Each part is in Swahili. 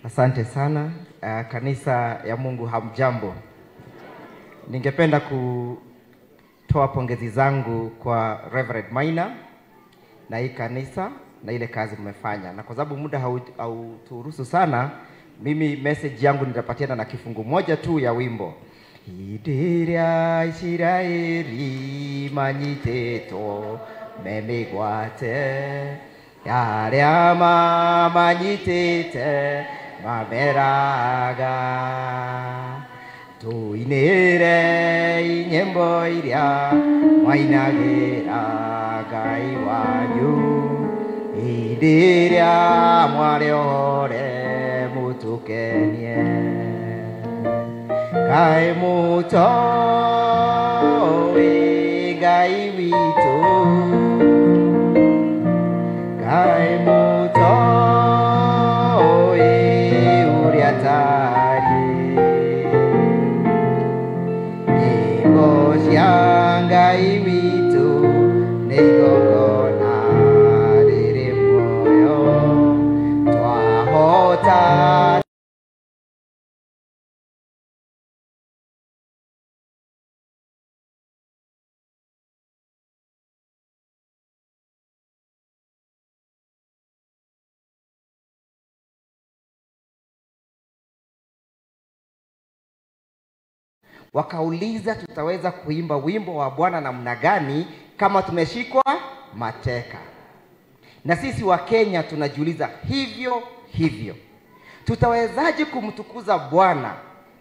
Asante sana. Kanisa ya Mungu hamjambo. Ningependa kutoa pongezi zangu kwa Reverend Maina na hii kanisa na ile kazi mmefanya. Na kwa sababu muda hauturuhusu sana, mimi message yangu nitapatiana na kifungu moja tu ya wimbo. Idiria Israeli manyiteto memigwate yaria manyitete maberaga tuinire inyembo iria mwainagira Ngai wanyu idiria mwarehore mutukenie Ngai mutowe Ngai witu Ngai mutowe uriatari Nyimbo cia Ngai witu nĩigongona rĩrĩ muoyo twahota wakauliza tutaweza kuimba wimbo wa Bwana namna gani kama tumeshikwa mateka. Na sisi wa Kenya tunajiuliza hivyo. Tutawezaje kumtukuza Bwana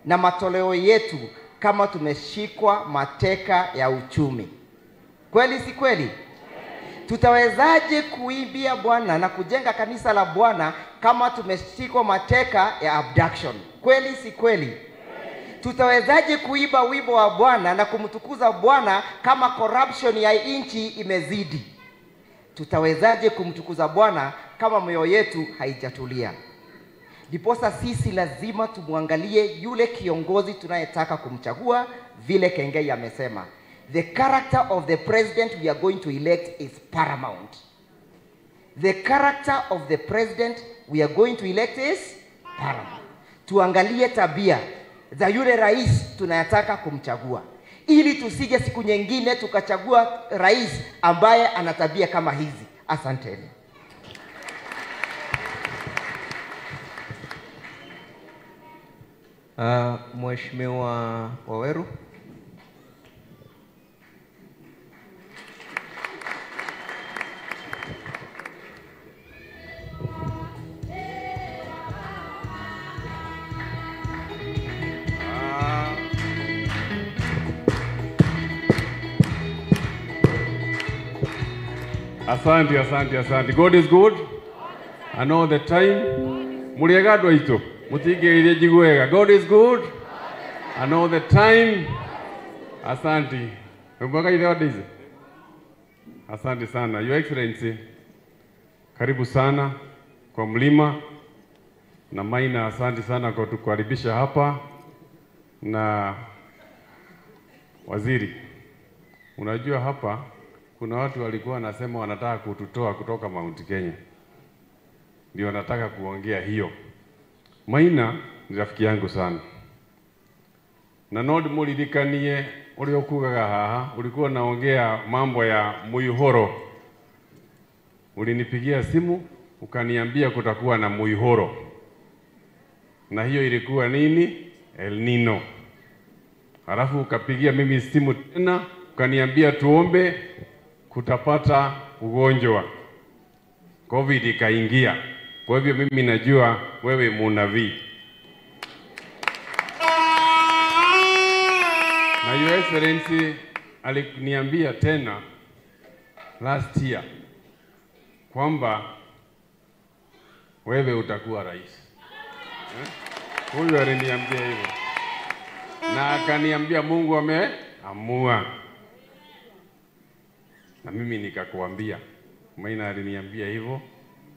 na matoleo yetu kama tumeshikwa mateka ya uchumi? Kweli si kweli? Tutawezaje kuimbia Bwana na kujenga kanisa la Bwana kama tumeshikwa mateka ya abduction? Kweli si kweli? Tutawezaje kuiba wimbo wa Bwana na kumtukuza Bwana kama corruption ya nchi imezidi? Tutawezaje kumtukuza Bwana kama mioyo yetu haijatulia? Diposa sisi lazima tumwangalie yule kiongozi tunayetaka kumchagua vile Kengei amesema. The character of the president we are going to elect is paramount. The character of the president we are going to elect is paramount. Tuangalie tabia za yule rais tunayataka kumchagua, ili tusije siku nyingine tukachagua rais ambaye ana tabia kama hizi. Asanteni. Mheshimiwa Waweru. Asante. God is good. I know the time. Muriagadwa ito. Mutige jiguega. God is good. I know the time. Asante. Mbaka ile wadizi. Asante sana. Your Excellency. Karibu sana kwa mlima. Na Maina, asante sana kwa kutukaribisha hapa. Na waziri. Unajua hapa kuna watu walikuwa wanasema wanataka kututoa kutoka Mount Kenya. Ndio wanataka kuongea hiyo. Maina ni rafiki yangu sana. Na nod mulidikanie uliokugaga haha, ulikuwa naongea mambo ya muihoro. Ulinipigia simu, ukaniambia kutakuwa na muihoro. Na hiyo ilikuwa nini? El Nino. Halafu ukapigia mimi simu tena, ukaniambia tuombe kutapata ugonjwa. COVID ikaingia. Kwa hivyo mimi najua wewe munabii. Na Your Excellency aliniambia tena last year kwamba wewe utakuwa rais. Huyu aliniambia hivyo. Na akaniambia Mungu ameamua. Na mimi nikakuambia. Maina aliniambia hivyo.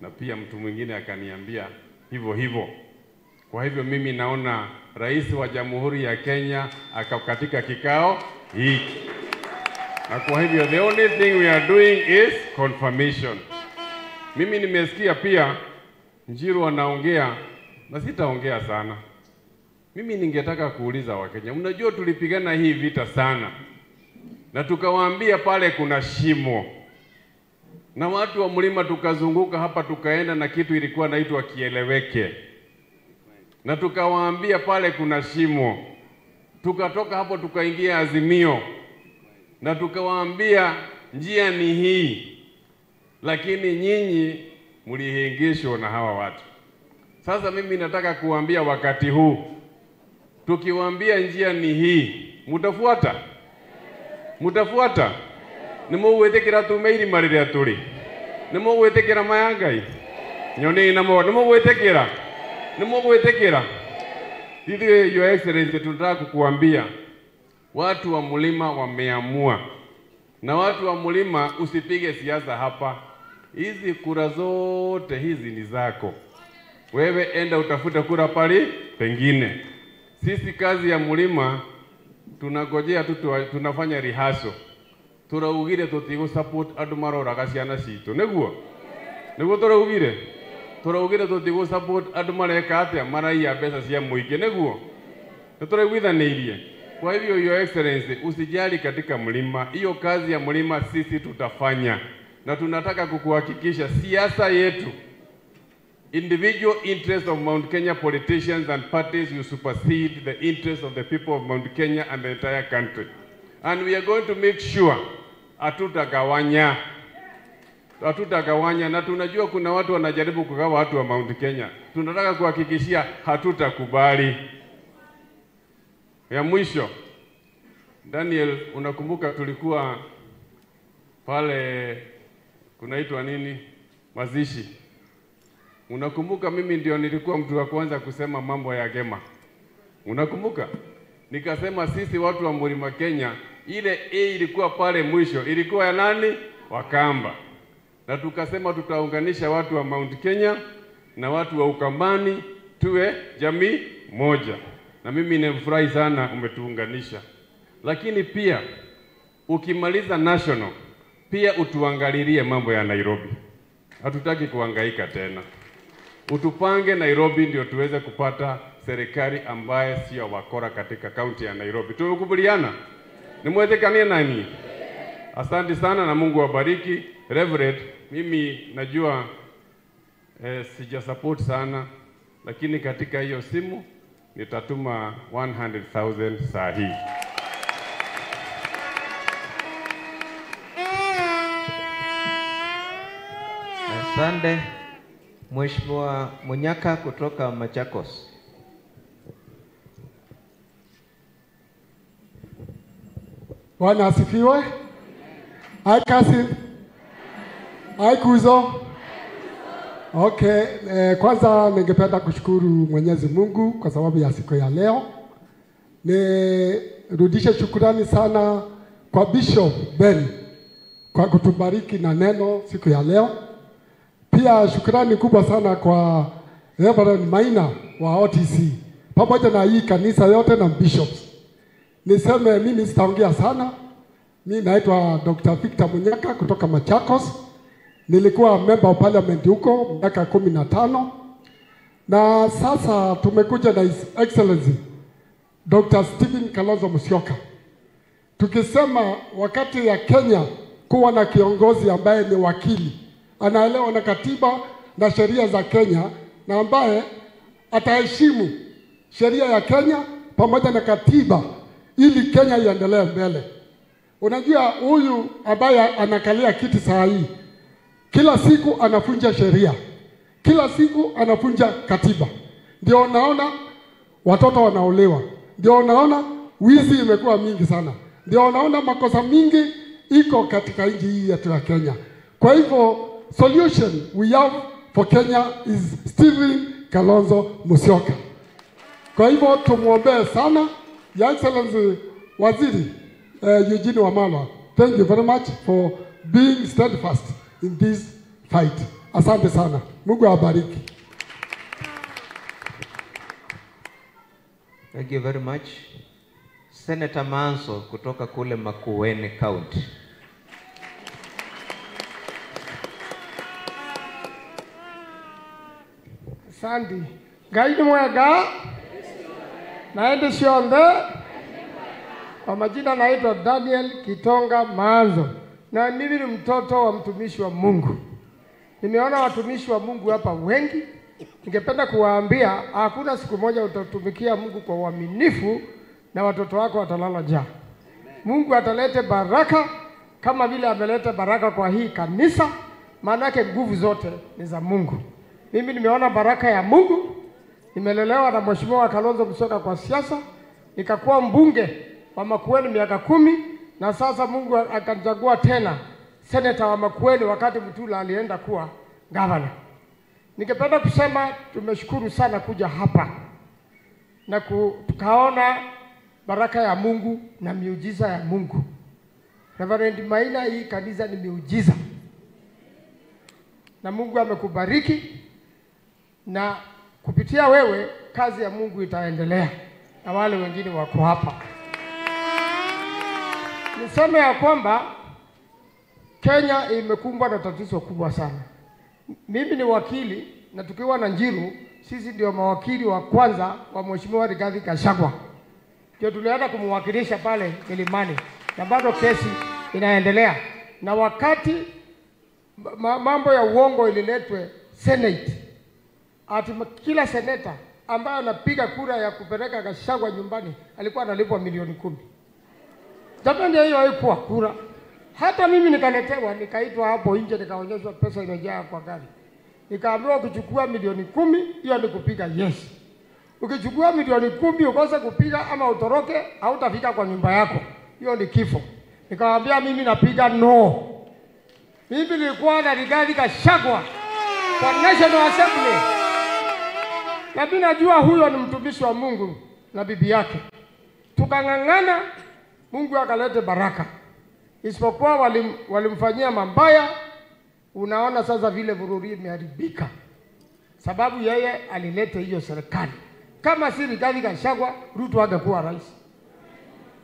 Na pia mtu mwingine akaniambia hivyo. Kwa hivyo mimi naona rais wa Jamhuri ya Kenya akatika kikao hiki. Na kwa hivyo the only thing we are doing is confirmation. Mimi nimesikia pia Njiru anaongea na sitaongea sana. Mimi ningetaka kuuliza Wakenya, mnajua tulipigana hii vita sana, na tukawaambia pale kuna shimo, na watu wa mlima tukazunguka hapa, tukaenda na kitu ilikuwa naitwa kieleweke, na tukawaambia pale kuna shimo. Tukatoka hapo tukaingia Azimio, na tukawaambia njia ni hii, lakini nyinyi mlihengeshwa na hawa watu. Sasa mimi nataka kuambia wakati huu, tukiwaambia njia ni hii, mutafuata? Mutafuata? Nimugwitikira tumeiri marire turi? Nimugwitikira mayangai? Nyoni namo nimugwitikira? Nimugwitikira? Hivi Your Excellency, tunataka kukuambia watu wa mlima wameamua, na watu wa mlima usipige siasa hapa. Hizi kura zote hizi ni zako. Wewe enda utafute kura pale pengine. Sisi kazi ya mlima tunagojea tu, tunafanya rehearsal. Turaugire tutigo support andu maroraga ciana citu. Niguo turaugire tutigo support andu mareka atia maraiya mbeca cia muingi. Niguo turaiguithanirie. Kwa hivyo Your Excellency, usijali katika mlima. Hiyo kazi ya mlima sisi tutafanya, na tunataka kukuhakikisha siasa yetu, individual interests of Mount Kenya politicians and parties will supersede the interests of the people of Mount Kenya and the entire country. And we are going to make sure hatutagawanya, na tunajua kuna watu wanajaribu kugawa watu wa Mount Kenya. Tunataka kuhakikishia hatutakubali. Ya mwisho, Daniel, unakumbuka tulikuwa pale kunaitwa nini? Mazishi. Unakumbuka mimi ndio nilikuwa mtu wa kwanza kusema mambo ya Gema. Unakumbuka? Nikasema sisi watu wa Mlima Kenya, ile A ilikuwa pale mwisho, ilikuwa ya nani? Wakamba. Na tukasema tutaunganisha watu wa Mount Kenya na watu wa Ukambani tuwe jamii moja. Na mimi nimefurahi sana umetuunganisha. Lakini pia ukimaliza national, pia utuangalilie mambo ya Nairobi. Hatutaki kuhangaika tena. Utupange Nairobi ndio tuweze kupata serikali ambaye sio wakora katika kaunti ya Nairobi. Tumekubaliana? Nimwezekanie nani? Asante sana na Mungu awabariki. Reverend, mimi najua sija support sana, lakini katika hiyo simu nitatuma 100,000 saa hii. Asante. Mheshimiwa Munyaka kutoka Machakos. Bwana asifiwe. Hai Kasi. Hai Kuzo. Okay, kwanza ningependa kushukuru Mwenyezi Mungu kwa sababu ya siku ya leo. Nirudishe shukrani sana kwa Bishop Ben kwa kutubariki na neno siku ya leo. Pia shukrani kubwa sana kwa Reverend Maina wa OTC pamoja na hii kanisa yote na bishops. Niseme mimi sitaongea sana. Mimi naitwa Dr. Victor Munyaka kutoka Machakos. Nilikuwa member of parliament huko miaka 15. Na sasa tumekuja na His Excellency Dr. Stephen Kalonzo Musyoka. Tukisema wakati ya Kenya kuwa na kiongozi ambaye ni wakili, anaelewa na katiba na sheria za Kenya, na ambaye ataheshimu sheria ya Kenya pamoja na katiba ili Kenya iendelee mbele. Unajua huyu ambaye anakalia kiti saa hii, kila siku anafunja sheria, kila siku anafunja katiba. Ndio unaona watoto wanaolewa, ndio unaona wizi imekuwa mingi sana, ndio unaona makosa mingi iko katika nchi hii yetu ya Kenya. Kwa hivyo solution we have for Kenya is Stephen Kalonzo Musyoka. Kwa hivyo tumuombee sana. Your Excellency Waziri Eugene Wamalwa, thank you very much for being steadfast in this fight. Asante sana. Mungu awabariki. Thank you very much. Senator Manso kutoka kule Makueni County. Asante. Gaidi mwega. Naende shonde. Kwa majina naitwa Daniel Kitonga Maanzo. Na mimi ni mtoto wa mtumishi wa Mungu. Nimeona watumishi wa Mungu hapa wengi. Ningependa kuwaambia hakuna siku moja utatumikia Mungu kwa uaminifu na watoto wako watalala njaa. Mungu atalete baraka kama vile ameleta baraka kwa hii kanisa, maanake nguvu zote ni za Mungu. Mimi nimeona baraka ya Mungu. Nimelelewa na Mheshimiwa Kalonzo Musyoka kwa siasa, nikakuwa mbunge wa Makueni miaka 10, na sasa Mungu akanichagua tena seneta wa Makueni wakati Mutula alienda kuwa governor. Ningependa kusema tumeshukuru sana kuja hapa na tukaona baraka ya Mungu na miujiza ya Mungu. Reverend Maina, hii kanisa ni miujiza. Na Mungu amekubariki, na kupitia wewe kazi ya Mungu itaendelea na wale wengine wako hapa. Niseme ya kwamba Kenya imekumbwa na tatizo kubwa sana. Mimi ni wakili, na tukiwa na Njiru, sisi ndio mawakili wa kwanza wa Mheshimiwa Rigathi Gachagua. Ndio tulienda kumwakilisha pale Milimani, na bado kesi inaendelea. Na wakati mambo ya uongo ililetwe Senate, ati kila seneta ambaye anapiga kura ya kupeleka Gachagua nyumbani alikuwa analipwa milioni 10. Jamani, hiyo haikuwa kura. Hata mimi nikaletewa, nikaitwa hapo nje, nikaonyeshwa pesa imejaa kwa gari. Nikaambiwa ukichukua milioni 10, hiyo ni kupiga yes. Ukichukua milioni 10 ukose kupiga ama utoroke, hautafika kwa nyumba yako. Hiyo ni kifo. Nikamwambia mimi napiga no. Mimi nilikuwa na Rigathi Gachagua kwa National Assembly. Na mimi najua huyo ni mtumishi wa Mungu na bibi yake. Tukang'ang'ana, Mungu akalete baraka. Isipokuwa walimfanyia mabaya. Unaona sasa vile Bururi imeharibika, sababu yeye alileta hiyo serikali. Kama si Rigathi Gachagua, Ruto angekuwa rais.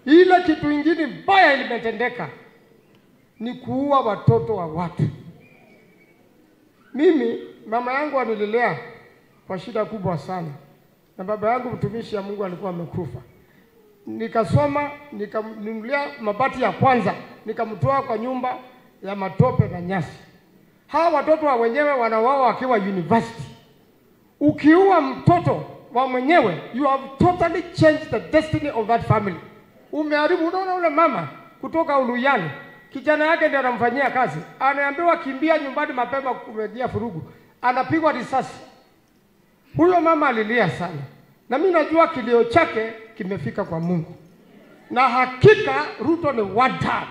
Ile kitu ingine mbaya ilimetendeka ni kuua watoto wa watu. Mimi mama yangu anililea kwa shida kubwa sana, na baba yangu mtumishi ya Mungu alikuwa amekufa. Nikasoma, nikamnunulia mabati ya kwanza, nikamtoa kwa nyumba ya matope na nyasi. Hawa watoto wa wenyewe wanawao wakiwa university. Ukiua mtoto wa mwenyewe, you have totally changed the destiny of that family. Umeharibu. Unaona ule mama kutoka Uluyani, kijana yake ndiye anamfanyia kazi, anaambiwa kimbia nyumbani mapema kumejia furugu, anapigwa risasi. Huyo mama alilia sana, na mimi najua kilio chake kimefika kwa Mungu. Na hakika Ruto ni wada,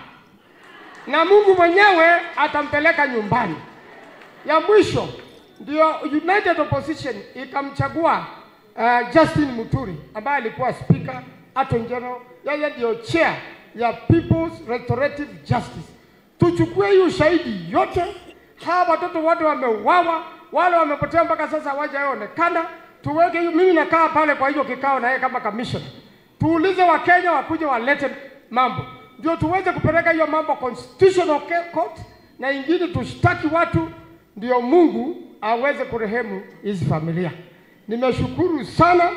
na Mungu mwenyewe atampeleka nyumbani. Ya mwisho ndio United Opposition ikamchagua Justin Muturi ambaye alikuwa speaker Attorney General. Yeye ndio chair ya People's Restorative Justice. Tuchukue hiyo ushahidi yote. Hawa watoto wote wameuawa, wale wamepotea mpaka sasa hawajaonekana. Tuweke hiyo. Mimi nakaa pale kwa hiyo kikao na yeye kama commissioner. Tuulize Wakenya wakuje walete mambo, ndio tuweze kupeleka hiyo mambo Constitutional Court, na ingine tushtaki watu, ndio Mungu aweze kurehemu hizi familia. Nimeshukuru sana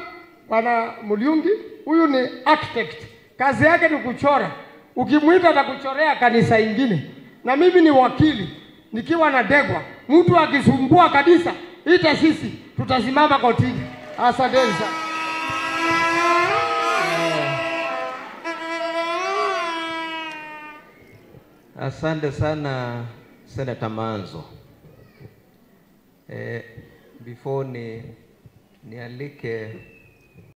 Bwana Muliungi. Huyu ni architect, kazi yake ni kuchora. Ukimuita atakuchorea kanisa ingine. Na mimi ni wakili, nikiwa na Degwa, mtu akisumbua kanisa, ita sisi tutasimama kotini. Asante sana. Asante sana Senator Manzo. Before nialike